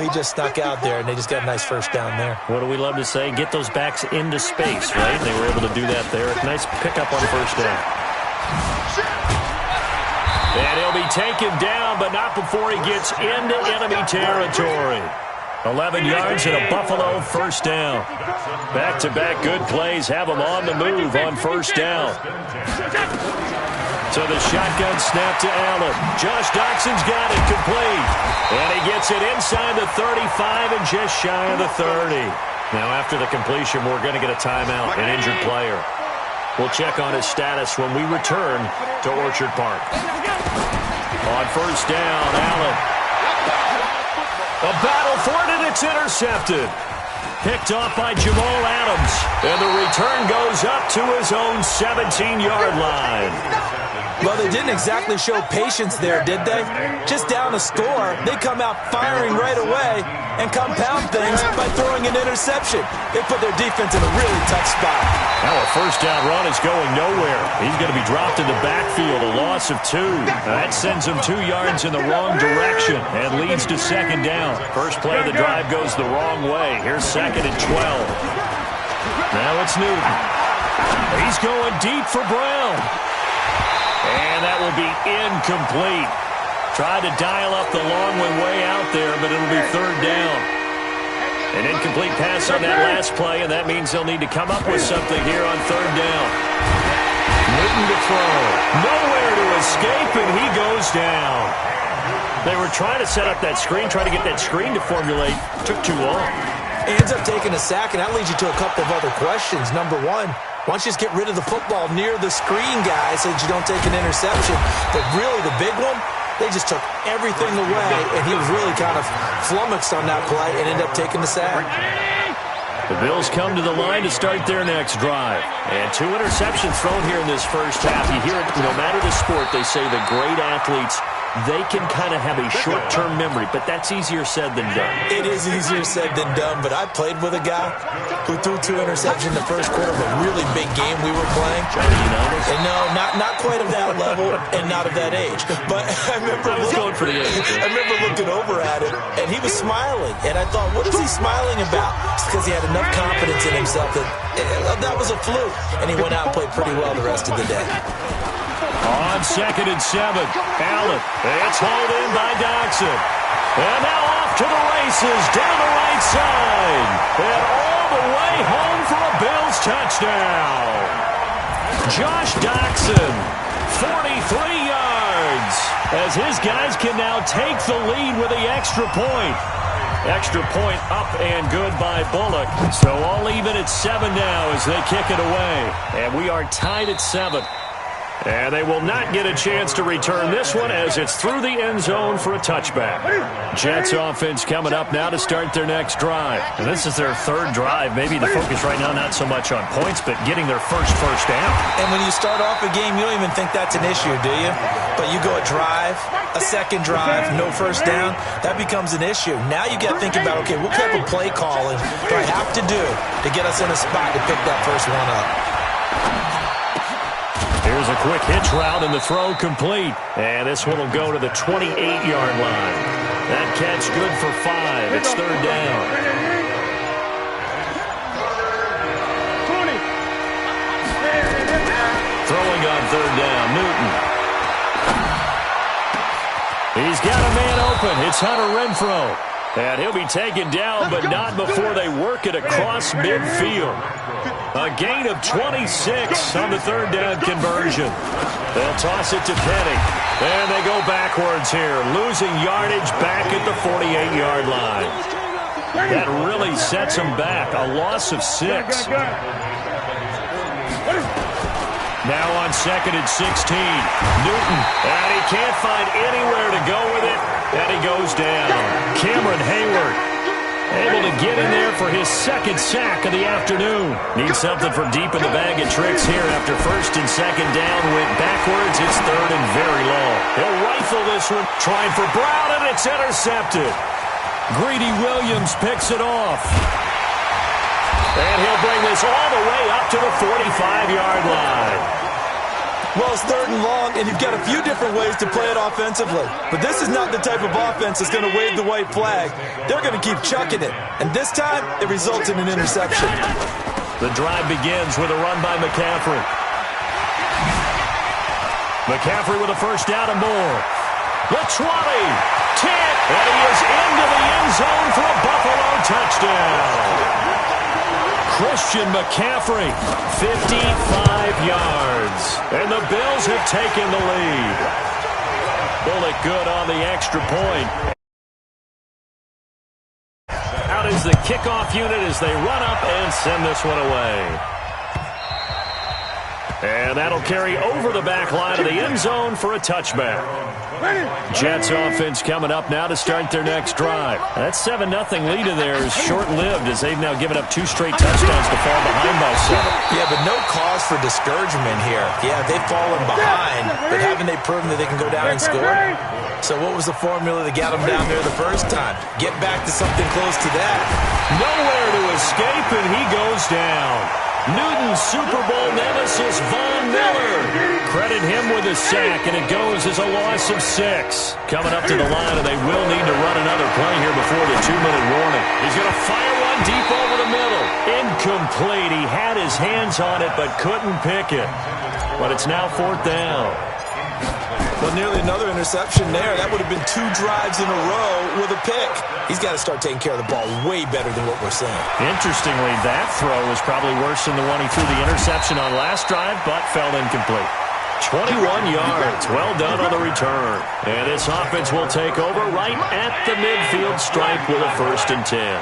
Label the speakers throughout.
Speaker 1: he just snuck out there, and they just got a nice first down there.
Speaker 2: What do we love to say? Get those backs into space, right? They were able to do that there. Nice pickup on first down. And he'll be taken down, but not before he gets into enemy territory. 11 yards and a Buffalo first down. Back-to-back good plays have him on the move on first down. So the shotgun snap to Allen. Josh Doxson's got it complete. And he gets it inside the 35 and just shy of the 30. Now after the completion, we're going to get a timeout, an injured player. We'll check on his status when we return to Orchard Park. On first down, Allen. A battle for it, and it's intercepted. Picked off by Jamal Adams. And the return goes up to his own 17-yard line.
Speaker 1: Well, they didn't exactly show patience there, did they? Just down a score, they come out firing right away and compound things by throwing an interception. They put their defense in a really tough spot.
Speaker 2: Now a first down run is going nowhere. He's going to be dropped in the backfield, a loss of 2. That sends him 2 yards in the wrong direction and leads to second down. First play of the drive goes the wrong way. Here's second and 12. Now it's Newton. He's going deep for Brown. And that will be incomplete. Tried to dial up the long one way out there, but it'll be third down. An incomplete pass on that last play, and that means they'll need to come up with something here on third down. Newton to throw. Nowhere to escape, and he goes down. They were trying to set up that screen, trying to get that screen to formulate. Took too long.
Speaker 1: He ends up taking a sack, and that leads you to a couple of other questions. Number one, why don't you just get rid of the football near the screen, guys, so that you don't take an interception? But really, the big one, they just took everything away, and he was really kind of flummoxed on that play and ended up taking the sack.
Speaker 2: The Bills come to the line to start their next drive. And 2 interceptions thrown here in this first half. You hear it, no matter the sport, they say the great athletes, they can kind of have a short-term memory, but that's easier said than done.
Speaker 1: It is easier said than done, but I played with a guy who threw 2 interceptions in the first quarter of a really big game we were playing. And no, not quite of that level and not of that age. But I remember looking over at him, and he was smiling. And I thought, what is he smiling about? It's because he had enough confidence in himself that was a fluke. And he went out and played pretty well the rest of the day.
Speaker 2: On second and 7, Allen. It's hauled in by Doxson. And now off to the races down the right side. And all the way home for a Bills touchdown. Josh Doxson, 43 yards. As his guys can now take the lead with the extra point. Extra point up and good by Bullock. So all even at 7 now as they kick it away. And we are tied at 7. And they will not get a chance to return this one as it's through the end zone for a touchback. Jets offense coming up now to start their next drive. And this is their third drive. Maybe the focus right now not so much on points, but getting their first down.
Speaker 1: And when you start off a game, you don't even think that's an issue, do you? But you go a drive, a second drive, no first down, that becomes an issue. Now you got to think about, okay, what type of play calling do I have to do to get us in a spot to pick that first one up?
Speaker 2: Here's a quick hitch route and the throw complete. And this one will go to the 28-yard line. That catch good for 5. It's third down. Throwing on third down, Newton. He's got a man open. It's Hunter Renfrow. And he'll be taken down, but not before they work it across midfield. A gain of 26 on the third down conversion. They'll toss it to Penny. And they go backwards here, losing yardage back at the 48-yard line. That really sets them back. A loss of 6. Now on second and 16. Newton. And he can't find anywhere to go with it. And he goes down. Cameron Hayward able to get in there for his second sack of the afternoon. Needs something from deep in the bag of tricks here after first and second down. Went backwards. It's third and very long. He'll rifle this one. Trying for Brown, and it's intercepted. Greedy Williams picks it off. And he'll bring this all the way up to the 45-yard line.
Speaker 1: Well, it's 3rd and long, and you've got a few different ways to play it offensively. But this is not the type of offense that's going to wave the white flag. They're going to keep chucking it. And this time, it results in an interception.
Speaker 2: The drive begins with a run by McCaffrey. McCaffrey with a first down and more. The 20, 10, and he is into the end zone for a Buffalo touchdown. Christian McCaffrey, 55 yards. And the Bills have taken the lead. Bullock good on the extra point. Out is the kickoff unit as they run up and send this one away. And that'll carry over the back line of the end zone for a touchback. Jets offense coming up now to start their next drive. That 7-0 lead of theirs short-lived as they've now given up 2 straight touchdowns to fall behind by 7.
Speaker 1: Yeah, but no cause for discouragement here. Yeah, they've fallen behind, but haven't they proven that they can go down and score? So what was the formula that got them down there the first time? Get back to something close to that.
Speaker 2: Nowhere to escape, and he goes down. Newton's Super Bowl nemesis, Von Miller. Credit him with a sack, and it goes as a loss of 6. Coming up to the line, and they will need to run another play here before the 2-minute warning. He's going to fire one deep over the middle. Incomplete. He had his hands on it, but couldn't pick it. But it's now 4th down.
Speaker 1: Well, nearly another interception there. That would have been 2 drives in a row with a pick. He's got to start taking care of the ball way better than what we're seeing.
Speaker 2: Interestingly, that throw was probably worse than the one he threw the interception on last drive, but fell incomplete. 21 yards. Well done on the return. And this offense will take over right at the midfield stripe with a 1st and 10.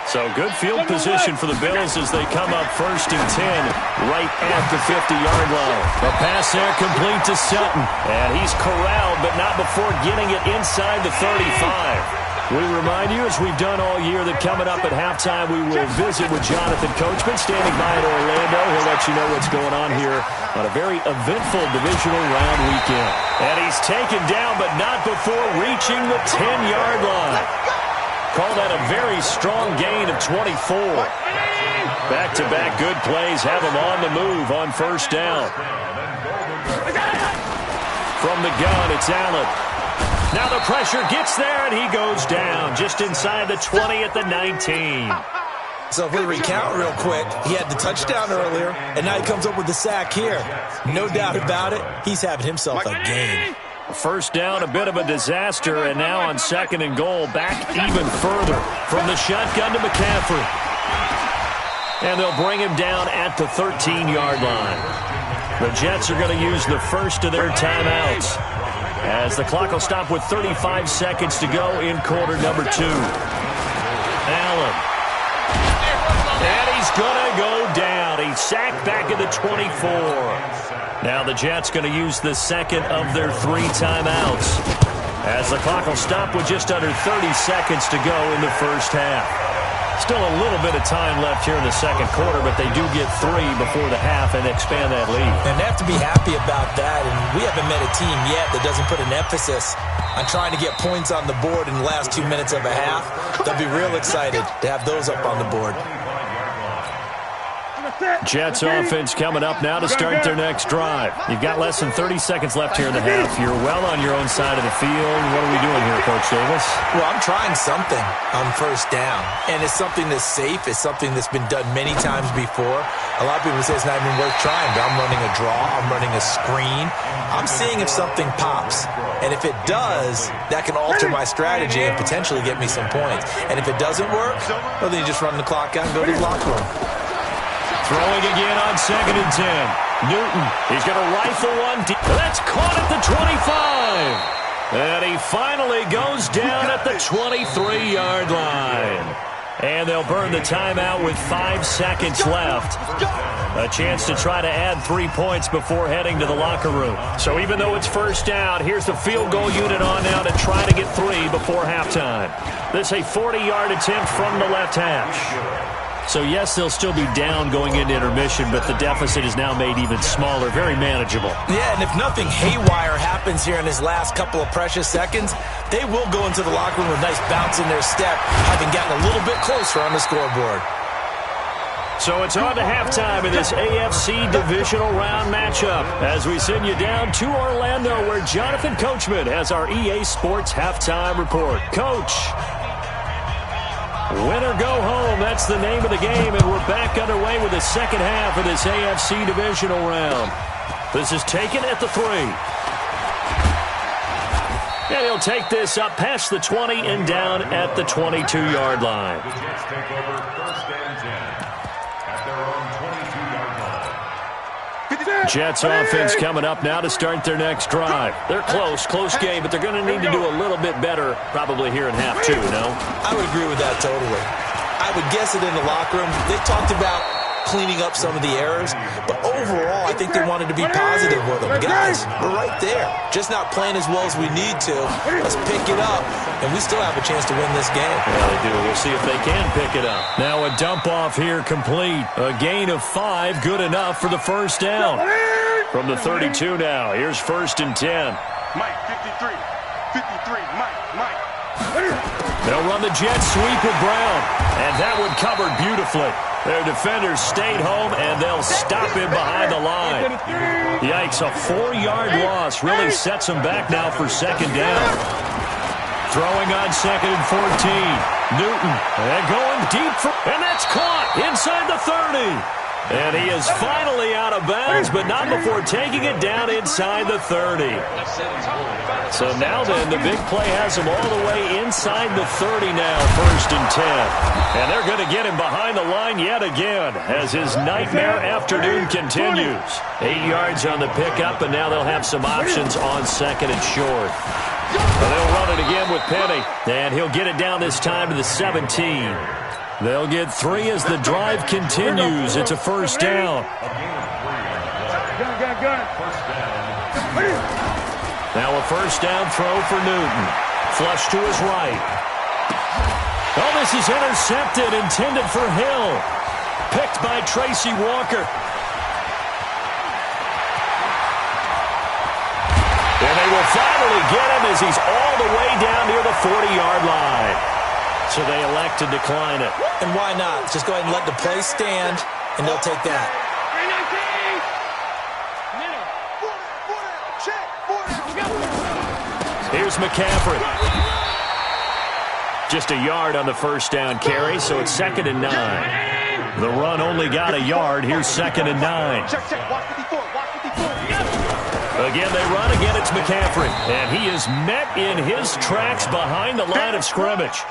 Speaker 2: So good field position for the Bills as they come up 1st and 10 right at the 50-yard line. The pass there complete to Sutton. And he's corralled, but not before getting it inside the 35. We remind you, as we've done all year, that coming up at halftime, we will visit with Jonathan Coachman standing by in Orlando. He'll let you know what's going on here on a very eventful divisional round weekend. And he's taken down, but not before reaching the 10-yard line. Call that a very strong gain of 24. Back-to-back good plays have him on the move on 1st down. From the gun, it's Allen. Now the pressure gets there, and he goes down just inside the 20 at the 19.
Speaker 1: So if we recount real quick, he had the touchdown earlier, and now he comes up with the sack here. No doubt about it, he's having himself a game.
Speaker 2: 1st down, a bit of a disaster, and now on 2nd and goal, back even further from the shotgun to McCaffrey. And they'll bring him down at the 13-yard line. The Jets are going to use the first of their timeouts as the clock will stop with 35 seconds to go in quarter number 2. Allen. And he's going to go down. He's sacked back at the 24. Now the Jets going to use the 2nd of their 3 timeouts as the clock will stop with just under 30 seconds to go in the 1st half. Still a little bit of time left here in the 2nd quarter, but they do get 3 before the half and expand that lead.
Speaker 1: And they have to be happy about that, and we haven't met a team yet that doesn't put an emphasis on trying to get points on the board in the last 2 minutes of a half. They'll be real excited to have those up on the board.
Speaker 2: Jets offense coming up now to start their next drive. You've got less than 30 seconds left here in the half. You're well on your own side of the field. What are we doing here, Coach Davis?
Speaker 1: Well, I'm trying something on 1st down, and it's something that's safe. It's something that's been done many times before. A lot of people say it's not even worth trying, but I'm running a draw. I'm running a screen. I'm seeing if something pops, and if it does, that can alter my strategy and potentially get me some points. And if it doesn't work, well, then you just run the clock out and go to the locker room.
Speaker 2: Throwing again on 2nd and 10. Newton, he's going to rifle one deep. That's caught at the 25. And he finally goes down at the 23-yard line. And they'll burn the timeout with 5 seconds left. A chance to try to add 3 points before heading to the locker room. So even though it's 1st down, here's the field goal unit on now to try to get 3 before halftime. This is a 40-yard attempt from the left hash. So, yes, they'll still be down going into intermission, but the deficit is now made even smaller, very manageable.
Speaker 1: Yeah, and if nothing haywire happens here in his last couple of precious seconds, they will go into the locker room with a nice bounce in their step, having gotten a little bit closer on the scoreboard.
Speaker 2: So it's on to halftime in this AFC divisional round matchup as we send you down to Orlando where Jonathan Coachman has our EA Sports halftime report. Coach, win or go home, that's the name of the game, and we're back underway with the second half of this AFC divisional round. This is taken at the 3. And he'll take this up past the 20 and down at the 22-yard line.
Speaker 3: The Jets take over first and 10 at their own 22-yard line.
Speaker 2: Jets offense coming up now to start their next drive. They're close game, but they're going to need to do a little bit better probably here in half 2, no?
Speaker 1: I would agree with that totally. I would guess it in the locker room. They talked about cleaning up some of the errors, but overall, I think they wanted to be positive with them. Guys, we're right there. Just not playing as well as we need to. Let's pick it up, and we still have a chance to win this game.
Speaker 2: Yeah, they do. We'll see if they can pick it up. Now a dump off here complete. A gain of 5, good enough for the first down. From the 32 now, here's first and 10.
Speaker 4: Mike, 53, Mike.
Speaker 2: They'll run the jet sweep with Brown, and that one covered beautifully. Their defenders stayed home, and they'll stop him behind the line. Yikes, a 4-yard loss really sets them back now for second down. Throwing on second and 14. Newton, and going deep, and that's caught inside the 30. And he is finally out of bounds, but not before taking it down inside the 30. So now then, the big play has him all the way inside the 30 now, first and 10. And they're going to get him behind the line yet again as his nightmare afternoon continues. 8 yards on the pickup, and now they'll have some options on second and short. Well, they'll run it again with Penny, and he'll get it down this time to the 17. They'll get 3 as the drive continues. It's a first down. Now a first down throw for Newton. Flush to his right. Oh, this is intercepted, intended for Hill. Picked by Tracy Walker. And they will finally get him as he's all the way down near the 40-yard line. So they elect to decline it.
Speaker 1: And why not? Just go ahead and let the play stand, and they'll take that.
Speaker 2: Here's McCaffrey. Just a yard on the first down carry, so it's second and 9. The run only got a yard. Here's second and 9. Again, they run. Again, it's McCaffrey. And he is met in his tracks behind the line of scrimmage.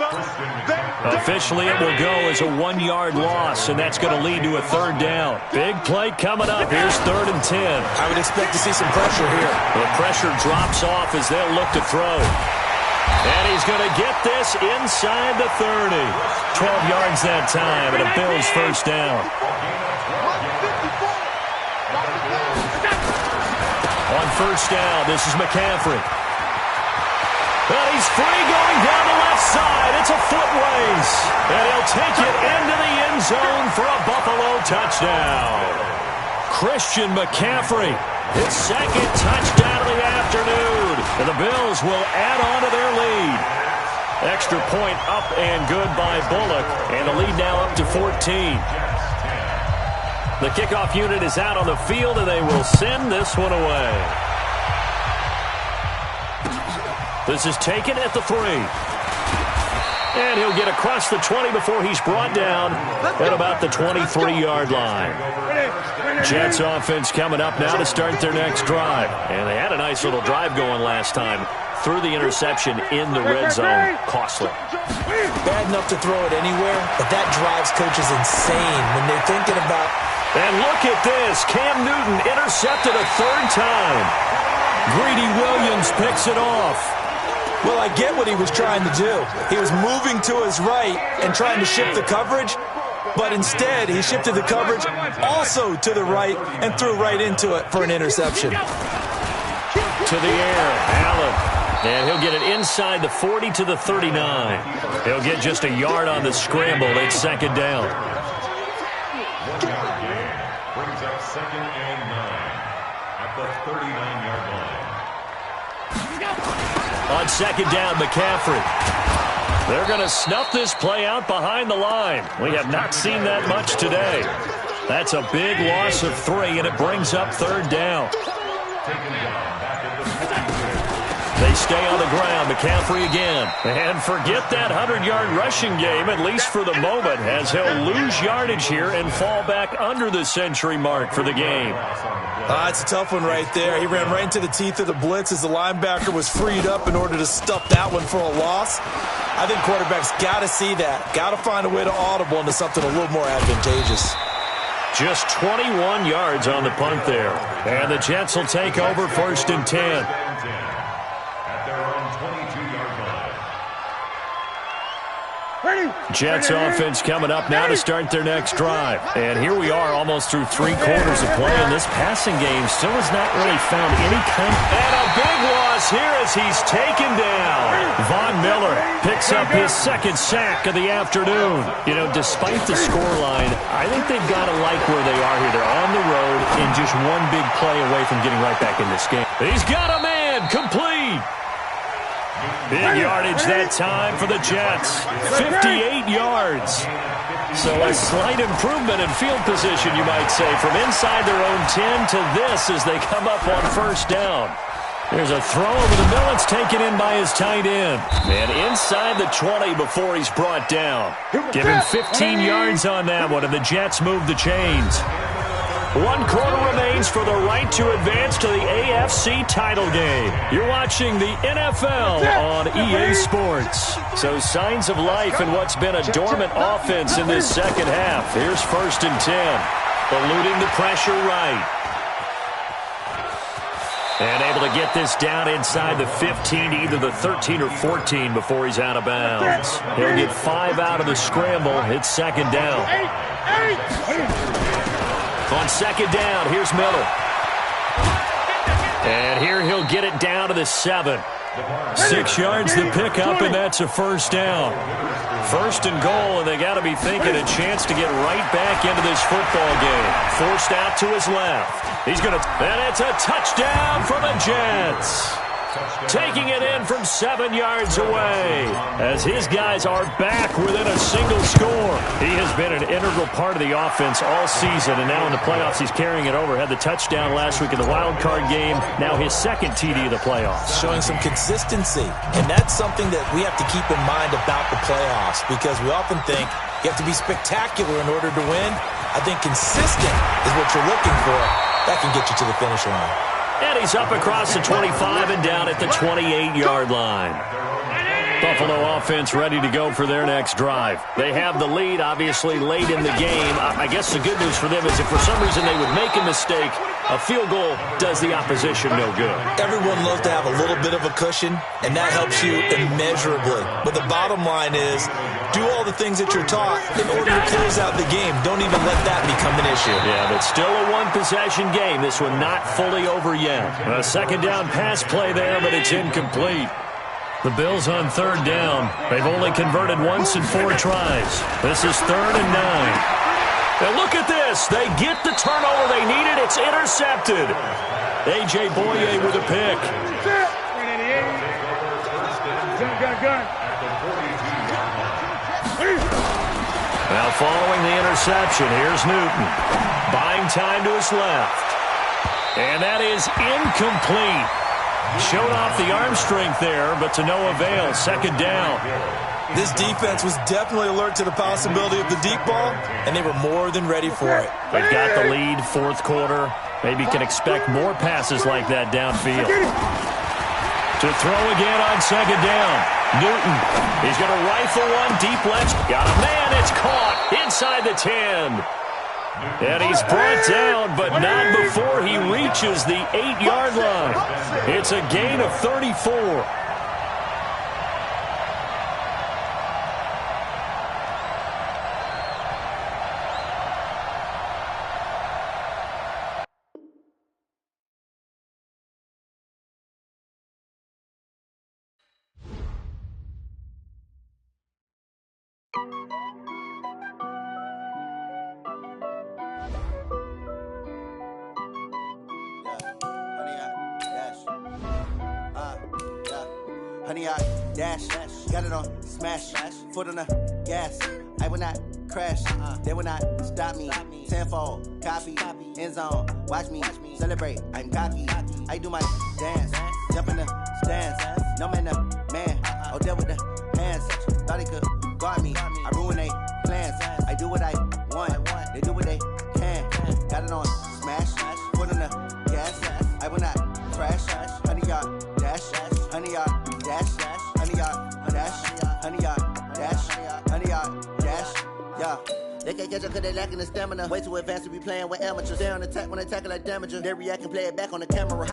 Speaker 2: Officially, it will go as a 1-yard loss, and that's going to lead to a third down. Big play coming up. Here's third and 10.
Speaker 1: I would expect to see some pressure here.
Speaker 2: The pressure drops off as they'll look to throw. And he's going to get this inside the 30. 12 yards that time, and a Bills first down. On first down, this is McCaffrey. But he's free going down the left side. It's a foot race. And he'll take it into the end zone for a Buffalo touchdown. Christian McCaffrey, his second touchdown of the afternoon. And the Bills will add on to their lead. Extra point up and good by Bullock. And the lead now up to 14. The kickoff unit is out on the field, and they will send this one away. This is taken at the 3. And he'll get across the 20 before he's brought down at about the 23-yard line. Jets offense coming up now to start their next drive. And they had a nice little drive going last time. Threw the interception in the red zone. Costly.
Speaker 1: Bad enough to throw it anywhere, but that drives coaches insane when they're thinking about...
Speaker 2: And look at this. Cam Newton intercepted a third time. Greedy Williams picks it off.
Speaker 1: Well, I get what he was trying to do. He was moving to his right and trying to shift the coverage, but instead he shifted the coverage also to the right and threw right into it for an interception.
Speaker 2: To the air, Allen. And he'll get it inside the 40 to the 39. He'll get just a yard on the scramble. It's second down.
Speaker 3: Brings up second and 9 at the 39-yard line.
Speaker 2: On second down, McCaffrey. They're going to snuff this play out behind the line. We have not seen that much today. That's a big loss of 3, and it brings up 3rd down. They stay on the ground. McCaffrey again. And forget that 100-yard rushing game, at least for the moment, as he'll lose yardage here and fall back under the century mark for the game.
Speaker 1: It's a tough one right there. He ran right into the teeth of the blitz as the linebacker was freed up in order to stuff that one for a loss. I think quarterbacks got to see that. Got to find a way to audible into something a little more advantageous.
Speaker 2: Just 21 yards on the punt there. And the Jets will take over 1st and 10. Jets offense coming up now to start their next drive. And here we are almost through 3 quarters of play, and this passing game still has not really found any kind. And a big loss here as he's taken down. Von Miller picks up his 2nd sack of the afternoon. You know, despite the scoreline, I think they've got to like where they are here. They're on the road and just one big play away from getting right back in this game. He's got a man complete. Big yardage that time for the Jets. 58 yards. So a slight improvement in field position, you might say, from inside their own 10 to this as they come up on 1st down. There's a throw over the middle. It's taken in by his tight end. And inside the 20 before he's brought down. Give him 15 yards on that one, and the Jets move the chains. 1 quarter remains for the right to advance to the AFC title game. You're watching the NFL on EA Sports. So signs of life in what's been a dormant offense in this second half. Here's 1st and 10. Eluding the pressure right. And able to get this down inside the 15, either the 13 or 14 before he's out of bounds. He'll get 5 out of the scramble. It's 2nd down. On 2nd down, here's Miller. And here he'll get it down to the 7. 6 yards the pickup, and that's a 1st down. 1st and goal, and they got to be thinking a chance to get right back into this football game. Forced out to his left. He's going to, and it's a touchdown for the Jets. Taking it in from 7 yards away as his guys are back within a single score. He has been an integral part of the offense all season, and now in the playoffs he's carrying it over. Had the touchdown last week in the wild card game. Now his 2nd TD of the playoffs.
Speaker 1: Showing some consistency, and that's something that we have to keep in mind about the playoffs because we often think you have to be spectacular in order to win. I think consistent is what you're looking for. That can get you to the finish line.
Speaker 2: And he's up across the 25 and down at the 28-yard line. Buffalo offense ready to go for their next drive. They have the lead, obviously, late in the game. I guess the good news for them is if for some reason they would make a mistake, a field goal does the opposition no good.
Speaker 1: Everyone loves to have a little bit of a cushion, and that helps you immeasurably. But the bottom line is, do all the things that you're taught in order to close out the game. Don't even let that become an issue.
Speaker 2: Yeah, but still a one-possession game. This one not fully over yet. A 2nd down pass play there, but it's incomplete. The Bills on 3rd down. They've only converted once in 4 tries. This is 3rd and 9. Now look at this. They get the turnover they needed. It's intercepted. A.J. Boye with a pick. Now following the interception, here's Newton. Buying time to his left. And that is incomplete. Showed off the arm strength there, but to no avail. 2nd down.
Speaker 1: This defense was definitely alert to the possibility of the deep ball, and they were more than ready for it.
Speaker 2: They've got the lead, 4th quarter. Maybe can expect more passes like that downfield. To throw again on 2nd down. Newton. He's going to rifle one deep left. Got a man. It's caught inside the 10. And he's brought down, but not before he reaches the 8-yard line. It's a gain of 34.
Speaker 5: Honey, I dash. Got it on smash, foot on the gas. I will not crash, they will not stop me. Tenfold, copy, end zone. Watch me celebrate. I'm cocky. I do my dance, jump in the stands. No man, the man. Oh, deal with the hands. Thought he could guard me. I ruin they plans. I do what I want. They do what they can. Got it on smash, foot on the gas. I will not crash. 100-yard dash, 100-yard dash, 100-yard dash, 100-yard dash, 100-yard dash. Yeah. They can't catch up cause they lacking the stamina. Way too advanced to be playing with amateurs. Stay on attack when they tackle like damager. They react and play it back on the camera.